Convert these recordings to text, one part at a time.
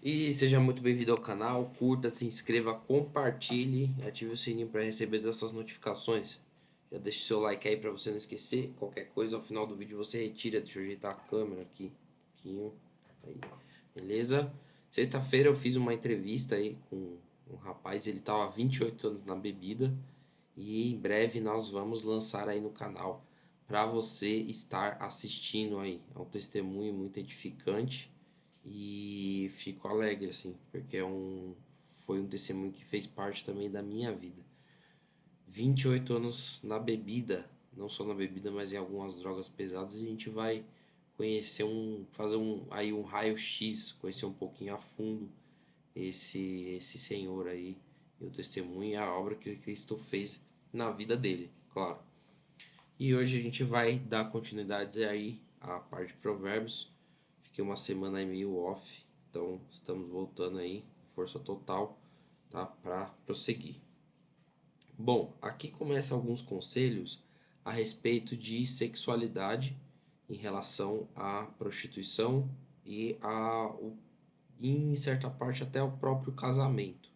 E seja muito bem-vindo ao canal, curta, se inscreva, compartilhe, ative o sininho para receber todas as suas notificações. Já deixa o seu like aí para você não esquecer. Qualquer coisa ao final do vídeo você retira. Deixa eu ajeitar a câmera aqui. Um pouquinho. Aí, beleza? Sexta-feira eu fiz uma entrevista aí com um rapaz, ele estava há 28 anos na bebida. E em breve nós vamos lançar aí no canal para você estar assistindo aí. É um testemunho muito edificante e fico alegre assim, porque foi um testemunho que fez parte também da minha vida. 28 anos na bebida, não só na bebida, mas em algumas drogas pesadas, e a gente vai conhecer fazer aí um raio-x, conhecer um pouquinho a fundo esse senhor aí, e o testemunho e a obra que Cristo fez na vida dele, claro. E hoje a gente vai dar continuidade aí à parte de provérbios. Fiquei uma semana aí meio off, então estamos voltando aí, força total, tá? Para prosseguir. Bom, aqui começa alguns conselhos a respeito de sexualidade em relação à prostituição e em certa parte até o próprio casamento,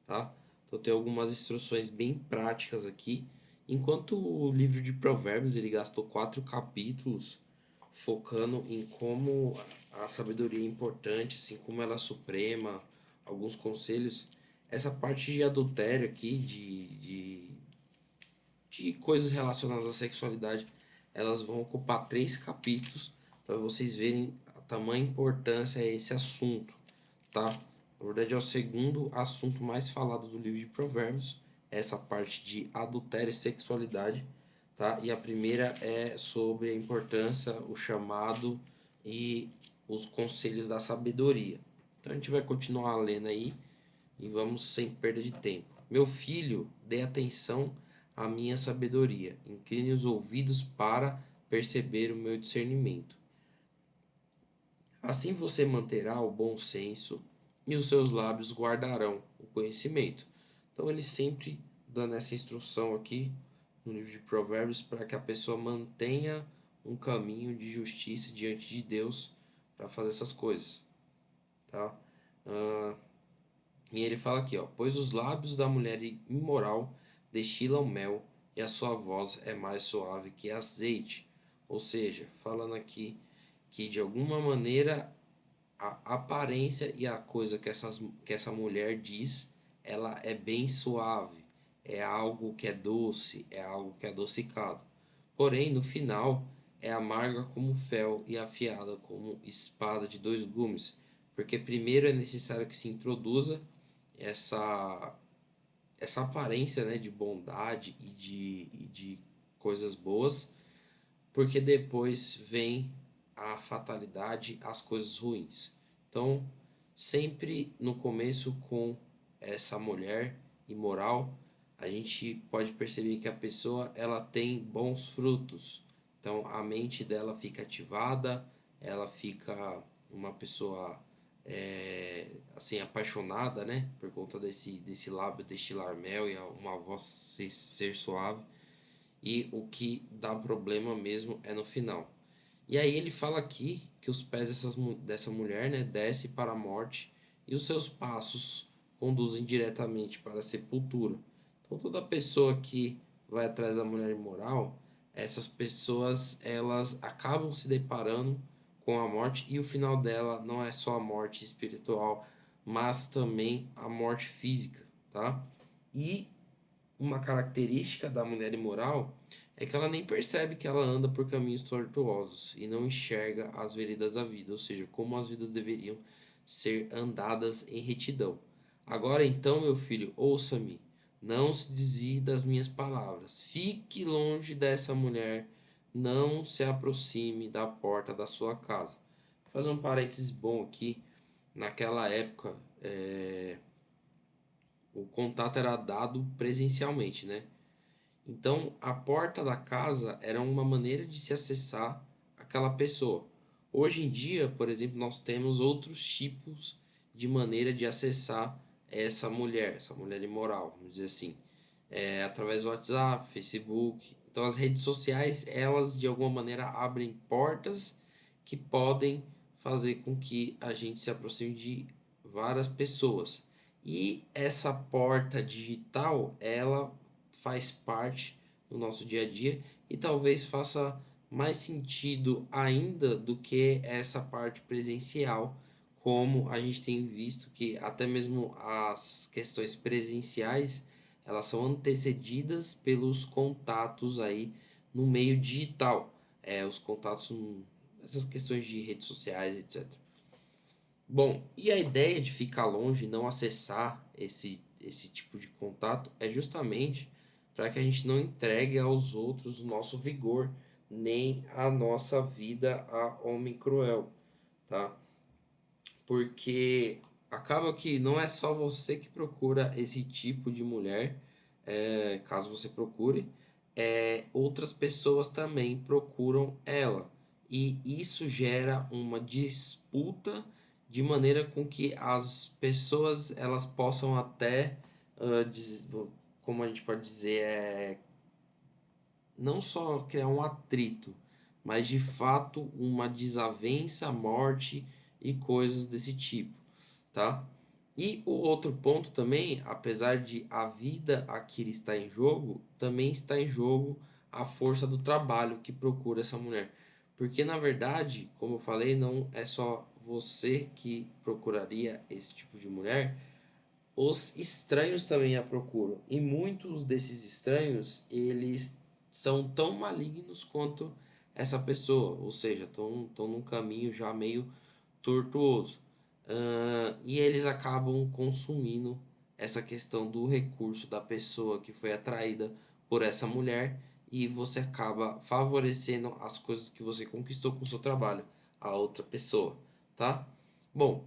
tá? Então tem algumas instruções bem práticas aqui. Enquanto o livro de Provérbios ele gastou 4 capítulos focando em como a sabedoria é importante, assim como ela é suprema, alguns conselhos. Essa parte de adultério aqui, de coisas relacionadas à sexualidade, elas vão ocupar 3 capítulos para vocês verem a tamanha importância a esse assunto, tá? Na verdade é o segundo assunto mais falado do livro de Provérbios, essa parte de adultério e sexualidade, tá? E a primeira é sobre a importância, o chamado e os conselhos da sabedoria. Então a gente vai continuar lendo aí e vamos sem perda de tempo. Meu filho, dê atenção à minha sabedoria, incline os ouvidos para perceber o meu discernimento. Assim você manterá o bom senso e os seus lábios guardarão o conhecimento. Então ele sempre dando essa instrução aqui no livro de Provérbios para que a pessoa mantenha um caminho de justiça diante de Deus para fazer essas coisas, tá? Ah, e ele fala aqui, ó, pois os lábios da mulher imoral destilam mel e a sua voz é mais suave que azeite. Ou seja, falando aqui que de alguma maneira a aparência e a coisa que essa mulher diz, ela é bem suave, é algo que é doce, é algo que é adocicado. Porém, no final, é amarga como fel e afiada como espada de 2 gumes, porque primeiro é necessário que se introduza essa essa aparência, né, de bondade e de coisas boas, porque depois vem a fatalidade, as coisas ruins. Então, sempre no começo com essa mulher imoral, a gente pode perceber que a pessoa ela tem bons frutos. Então, a mente dela fica ativada, ela fica uma pessoa assim apaixonada, né, por conta desse lábio destilar mel e uma voz ser suave. E o que dá problema mesmo é no final. E aí ele fala aqui que os pés dessa mulher, né, descem para a morte e os seus passos conduzem diretamente para a sepultura. Então toda pessoa que vai atrás da mulher imoral, essas pessoas elas acabam se deparando com a morte e o final dela não é só a morte espiritual, mas também a morte física, tá? E uma característica da mulher imoral é que ela nem percebe que ela anda por caminhos tortuosos e não enxerga as veredas da vida, ou seja, como as vidas deveriam ser andadas em retidão. Agora então, meu filho, ouça-me, não se desvie das minhas palavras, fique longe dessa mulher, não se aproxime da porta da sua casa. Vou fazer um parênteses bom aqui, naquela época, o contato era dado presencialmente, né? Então, a porta da casa era uma maneira de se acessar aquela pessoa. Hoje em dia, por exemplo, nós temos outros tipos de maneira de acessar essa mulher imoral, vamos dizer assim, através do WhatsApp, Facebook. Então, as redes sociais, elas de alguma maneira abrem portas que podem fazer com que a gente se aproxime de várias pessoas. E essa porta digital, ela faz parte do nosso dia a dia e talvez faça mais sentido ainda do que essa parte presencial, como a gente tem visto que até mesmo as questões presenciais, elas são antecedidas pelos contatos aí no meio digital, os contatos, essas questões de redes sociais, etc. Bom, e a ideia de ficar longe e não acessar esse tipo de contato é justamente para que a gente não entregue aos outros o nosso vigor, nem a nossa vida a homem cruel, tá? Porque acaba que não é só você que procura esse tipo de mulher, caso você procure, outras pessoas também procuram ela. E isso gera uma disputa de maneira com que as pessoas elas possam até, como a gente pode dizer, não só criar um atrito, mas de fato uma desavença, morte e coisas desse tipo, tá? E o outro ponto também, apesar de a vida aqui estar em jogo, também está em jogo a força do trabalho que procura essa mulher. Porque na verdade, como eu falei, não é só você que procuraria esse tipo de mulher, os estranhos também a procuram. E muitos desses estranhos, eles são tão malignos quanto essa pessoa, ou seja, estão num caminho já meio tortuoso. E eles acabam consumindo essa questão do recurso da pessoa que foi atraída por essa mulher e você acaba favorecendo as coisas que você conquistou com o seu trabalho, a outra pessoa, tá? Bom,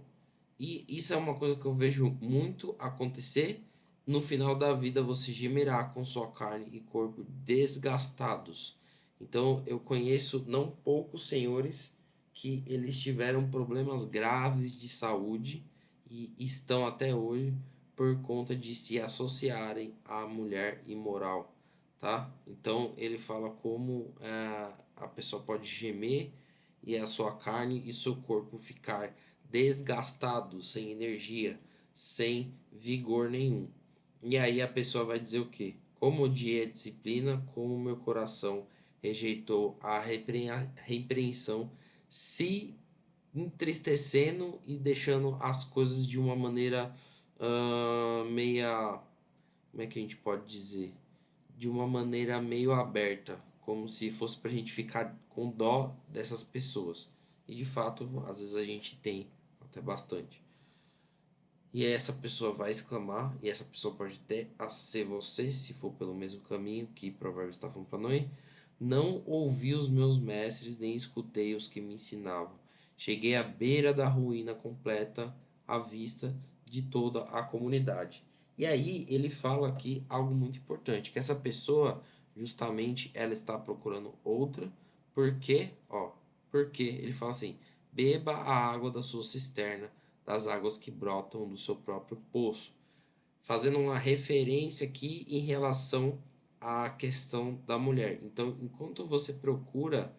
e isso é uma coisa que eu vejo muito acontecer. No final da vida, você gemerá com sua carne e corpo desgastados. Então, eu conheço não poucos senhores que eles tiveram problemas graves de saúde e estão até hoje por conta de se associarem à mulher imoral, tá? Então, ele fala como a pessoa pode gemer e a sua carne e seu corpo ficar desgastado, sem energia, sem vigor nenhum. E aí a pessoa vai dizer o quê? Como odiei a disciplina, como meu coração rejeitou a repreensão, se entristecendo e deixando as coisas de uma maneira meia. Como é que a gente pode dizer? De uma maneira meio aberta, como se fosse pra gente ficar com dó dessas pessoas. E de fato, às vezes a gente tem até bastante. E aí essa pessoa vai exclamar, e essa pessoa pode até ser você, se for pelo mesmo caminho que Provérbios está falando para nós. Não ouvi os meus mestres, nem escutei os que me ensinavam. Cheguei à beira da ruína completa, à vista de toda a comunidade. E aí ele fala aqui algo muito importante, que essa pessoa, justamente, ela está procurando outra, porque, ó, porque ele fala assim: beba a água da sua cisterna, das águas que brotam do seu próprio poço, fazendo uma referência aqui em relação à questão da mulher. Então, enquanto você procura,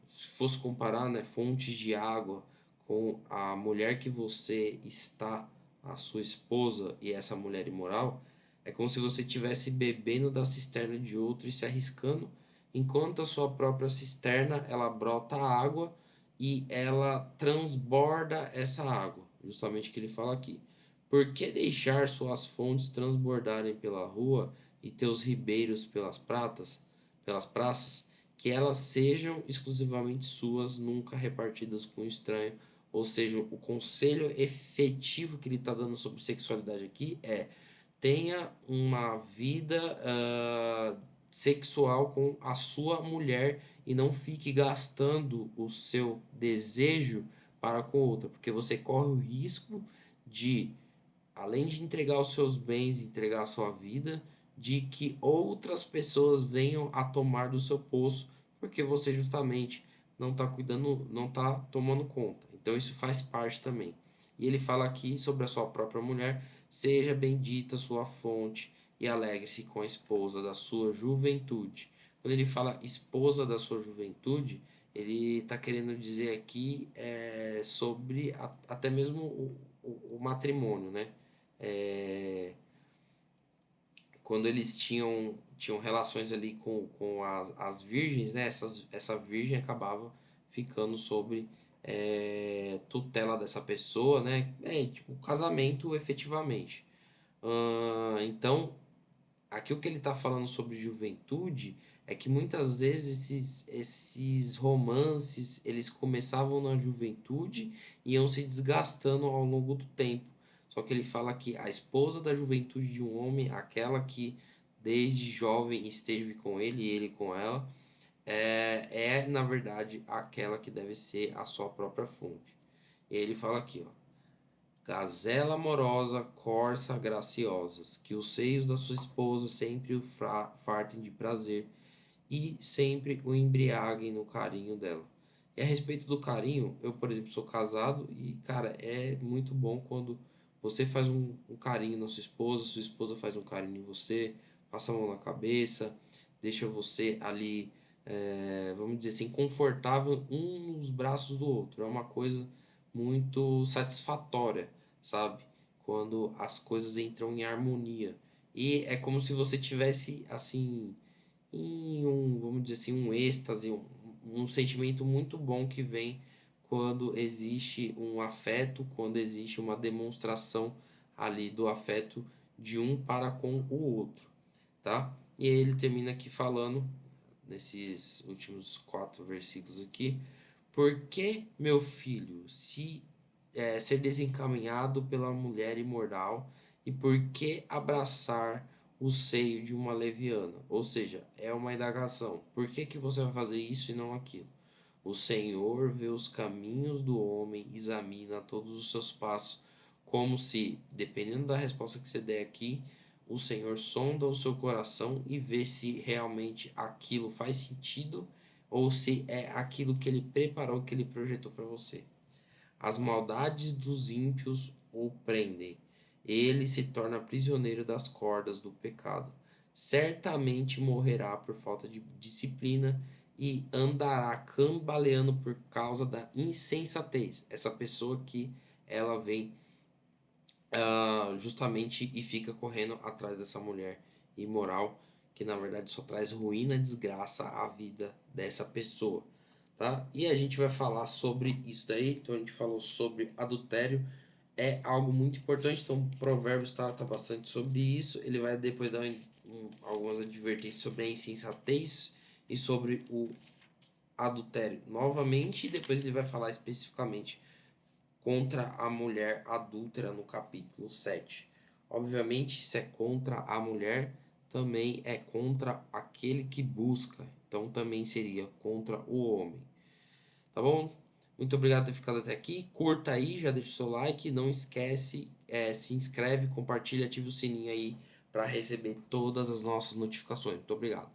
se fosse comparar, né, fontes de água com a mulher que você está, a sua esposa e essa mulher imoral, é como se você estivesse bebendo da cisterna de outro e se arriscando, enquanto a sua própria cisterna ela brota água e ela transborda essa água, justamente o que ele fala aqui. Por que deixar suas fontes transbordarem pela rua e teus ribeiros pelas praças, que elas sejam exclusivamente suas, nunca repartidas com o estranho? Ou seja, o conselho efetivo que ele está dando sobre sexualidade aqui é: tenha uma vida sexual com a sua mulher e não fique gastando o seu desejo para com outra, porque você corre o risco de, além de entregar os seus bens, entregar a sua vida, de que outras pessoas venham a tomar do seu poço, porque você justamente não está cuidando, não está tomando conta. Então isso faz parte também. E ele fala aqui sobre a sua própria mulher: seja bendita a sua fonte e alegre-se com a esposa da sua juventude. Quando ele fala esposa da sua juventude, Ele está querendo dizer aqui sobre até mesmo o matrimônio, né? É, quando eles tinham relações ali com as virgens, né? Essa virgem acabava ficando sobre tutela dessa pessoa, né? Tipo, casamento efetivamente. Então, aqui o que ele está falando sobre juventude é que muitas vezes esses romances eles começavam na juventude e iam se desgastando ao longo do tempo. Só que ele fala que a esposa da juventude de um homem, aquela que desde jovem esteve com ele e ele com ela, na verdade aquela que deve ser a sua própria fonte. E ele fala aqui, ó. Gazela amorosa, corça graciosas, que os seios da sua esposa sempre o fartem de prazer e sempre o embriaguem no carinho dela. E a respeito do carinho, eu, por exemplo, sou casado e, cara, é muito bom quando você faz um carinho na sua esposa faz um carinho em você, passa a mão na cabeça, deixa você ali, vamos dizer assim, confortável um nos braços do outro. É uma coisa muito satisfatória, sabe? Quando as coisas entram em harmonia. E é como se você tivesse, assim, em vamos dizer assim, um êxtase, um sentimento muito bom que vem quando existe um afeto, quando existe uma demonstração ali do afeto de um para com o outro, tá? E aí ele termina aqui falando, nesses últimos 4 versículos aqui, por que, meu filho, se ser desencaminhado pela mulher imoral e por que abraçar o seio de uma leviana? Ou seja, é uma indagação. Por que que você vai fazer isso e não aquilo? O Senhor vê os caminhos do homem, examina todos os seus passos, como se, dependendo da resposta que você der aqui, o Senhor sonda o seu coração e vê se realmente aquilo faz sentido ou se é aquilo que ele preparou, que ele projetou para você. As maldades dos ímpios o prendem. Ele se torna prisioneiro das cordas do pecado. Certamente morrerá por falta de disciplina e andará cambaleando por causa da insensatez. Essa pessoa que ela vem justamente e fica correndo atrás dessa mulher imoral, que na verdade só traz ruína e desgraça à vida dessa pessoa, tá? E a gente vai falar sobre isso daí, então a gente falou sobre adultério, é algo muito importante, então Provérbios tá bastante sobre isso, ele vai depois dar algumas advertências sobre a insensatez e sobre o adultério novamente, e depois ele vai falar especificamente contra a mulher adúltera no capítulo 7. Obviamente, se é contra a mulher, também é contra aquele que busca. Então também seria contra o homem. Tá bom? Muito obrigado por ter ficado até aqui. Curta aí, já deixa o seu like. Não esquece, se inscreve, compartilha, ativa o sininho aí para receber todas as nossas notificações. Muito obrigado.